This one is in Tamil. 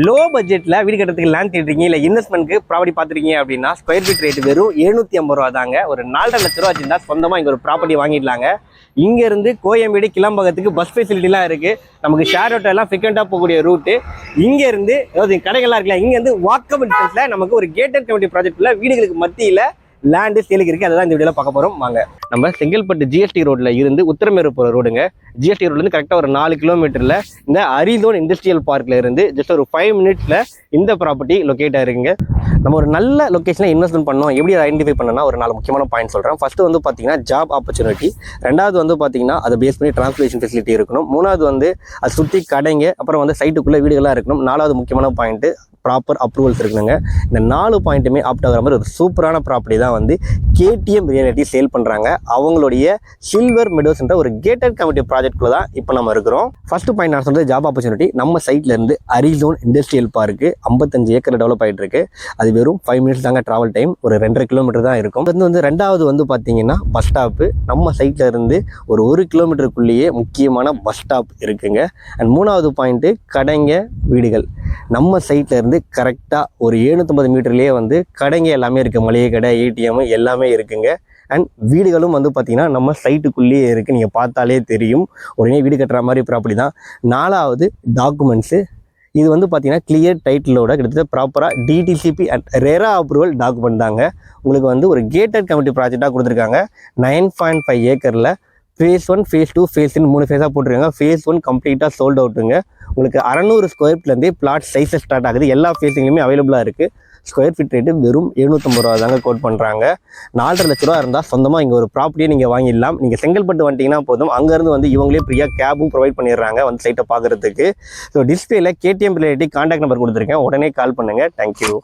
லோ பட்ஜெட்டில் வீடு கட்டுறதுக்கு லேண்ட் தேடுறீங்க இல்லை இன்வெஸ்ட்மெண்ட்க்கு ப்ராப்பர்ட்டி பார்த்துருக்கீங்க அப்படின்னா ஸ்கொயர் ஃபீட் ரேட் வெறும் 750 ரூபா தாங்க. ஒரு 4.5 லட்ச ரூபா வச்சுருந்தா சொந்தமாக இங்கே ஒரு ப்ராப்பர்ட்டி வாங்கிடலாங்க. இங்கேருந்து கோயம்பேடு கிளம்பகத்துக்கு பஸ் ஃபெசிலிட்டிலாம் இருக்குது. நமக்கு ஷேர் ஆட்டோ எல்லாம் ஃப்ரீக்வெண்ட்டாக போகக்கூடிய ரூட்டு. இங்கேருந்து அதாவது கடைகள்லாம் இருக்குல்ல, இங்கேருந்து வாக்கபிள் டிஸ்டன்ஸில் நமக்கு ஒரு கேட்டட் கம்யூனிட்டி ப்ராஜெக்ட்டில் வீடுகளுக்கு மத்தியில் லேண்டு சேலுக்கு இருக்குது. அதுதான் இந்த வீடியோவில் பார்க்க போகிறோம். வாங்க. நம்ம செங்கல்பட்டு ஜிஎஸ்டி ரோட்டில் இருந்து உத்தரமேரு போகிற ரோடுங்க. ஜிஎஸ்டி ரோட்லேருந்து கரெக்டாக ஒரு 4 கிலோமீட்டரில் இந்த அரிசோன் இண்டஸ்ட்ரியல் பார்க்கில் இருந்து ஜஸ்ட் ஒரு 5 மினிட்ஸில் இந்த ப்ராப்பர்ட்டி லொக்கேட் ஆகிருக்குங்க. நம்ம ஒரு நல்ல லொக்கேஷனில் இன்வெஸ்ட்மெண்ட் பண்ணோம். எப்படி ஐடென்டிஃபை பண்ணனா ஒரு 4 முக்கியமான பாயிண்ட் சொல்கிறேன். ஃபஸ்ட்டு வந்து பார்த்தீங்கன்னா ஜாப் ஆப்பர்ச்சுனிட்டி. ரெண்டாவது வந்து பார்த்தீங்கன்னா அதை பேஸ் பண்ணி டிரான்ஸ்போர்ட்டேஷன் ஃபெசிலிட்டி இருக்கணும். மூணாவது வந்து அதை சுற்றி கடைங்க, அப்புறம் வந்து சைட்டுக்குள்ளே வீடுகளாக இருக்கணும். நாலாவது முக்கியமான பாயிண்ட்டு ப்ராப்பர் அப்ரூவல்ஸ் இருக்குங்க. இந்த 4 பாயிண்ட்டுமே ஆப்ட் ஆகிற மாதிரி ஒரு சூப்பரான ப்ராப்பர்ட்டி தான் வந்து கேடிஎம் ரியாலிட்டி சேல் பண்ணுறாங்க. அவங்களுடைய சில்வர் மெடோஸ்ன்ற ஒரு கேட்டட் கம்யூனிட்டி ப்ராஜெக்ட்குள்ள தான் இப்போ நம்ம இருக்கிறோம். ஃபர்ஸ்ட் பாயிண்ட் நான் சொல்றது ஜாப் ஆப்பர்ச்சுனிட்டி. நம்ம சைட்ல இருந்து அரிசோன் இண்டஸ்ட்ரியல் பார்க்கு 55 ஏக்கர் டெவலப் ஆகிட்டு இருக்கு. அது வெறும் 5 மினிட்ஸ் தாங்க டிராவல் டைம். ஒரு 2.5 கிலோமீட்டர் தான் இருக்கும். அது வந்து ரெண்டாவது வந்து பார்த்தீங்கன்னா பஸ் ஸ்டாப்பு. நம்ம சைட்ல இருந்து ஒரு 1 கிலோமீட்டருக்குள்ளேயே முக்கியமான பஸ் ஸ்டாப் இருக்குங்க. அண்ட் மூணாவது பாயிண்ட்டு கடைங்க, வீடுகள். நம்ம சைட்ல இருந்து கரெக்டாக ஒரு 750 மீட்டர்லேயே வந்து கடைங்க எல்லாமே இருக்குது. மளிகை கடை, ஏடிஎம் எல்லாமே இருக்குங்க. அண்ட் வீடுகளும் வந்து பார்த்திங்கன்னா நம்ம சைட்டுக்குள்ளேயே இருக்குது. நீங்கள் பார்த்தாலே தெரியும். உடனே வீடு கட்டுற மாதிரி ப்ராப்பர்ட்டி தான். நாலாவது டாக்குமெண்ட்ஸு. இது வந்து பார்த்திங்கன்னா கிளியர் டைட்டிலோட கிட்டத்தட்ட ப்ராப்பராக DTCP and RERA approval document தாங்க. உங்களுக்கு வந்து ஒரு கேட்டட் கம்யூனிட்டி ப்ராஜெக்டாக கொடுத்துருக்காங்க. 9.5 ஏக்கரில் ஃபேஸ் 1, ஃபேஸ் 2, ஃபேஸ் 3 3 ஃபேஸாக போட்டிருக்காங்க. ஃபேஸ் 1 கம்ப்ளீட்டாக சோல்ட் அவுட்டுங்க. உங்களுக்கு 600 ஸ்கொயர் ஃபீட்லேருந்தே பிளாட் சைஸஸ் ஸ்டார்ட் ஆகுது. எல்லா ஃபேஸிங்லையுமே அவைலபிளாக இருக்குது. ஸ்கொயர் ஃபீட் ரேட்டு வெறும் 750 ரூபா தாங்க கோட் பண்ணுறாங்க. 4.5 லட்ச ரூபா இருந்தால் சொந்தமாக இங்கே ஒரு ப்ராப்பர்ட்டியை நீங்கள் வாங்கிடலாம். நீங்கள் செங்கல்பட்டு வந்துட்டிங்கன்னா போதும், அங்கேருந்து வந்து இவங்களே ஃப்ரீயாக கேபும் ப்ரொவைட் பண்ணிடுறாங்க வந்து சைட்டை பார்க்குறதுக்கு. ஸோ டிஸ்பிளேல கேடிஎம் ரிலேட்டிவ் கான்டாக்ட் நம்பர் கொடுத்துருக்கேன். உடனே கால் பண்ணுங்கள். தேங்க்யூ.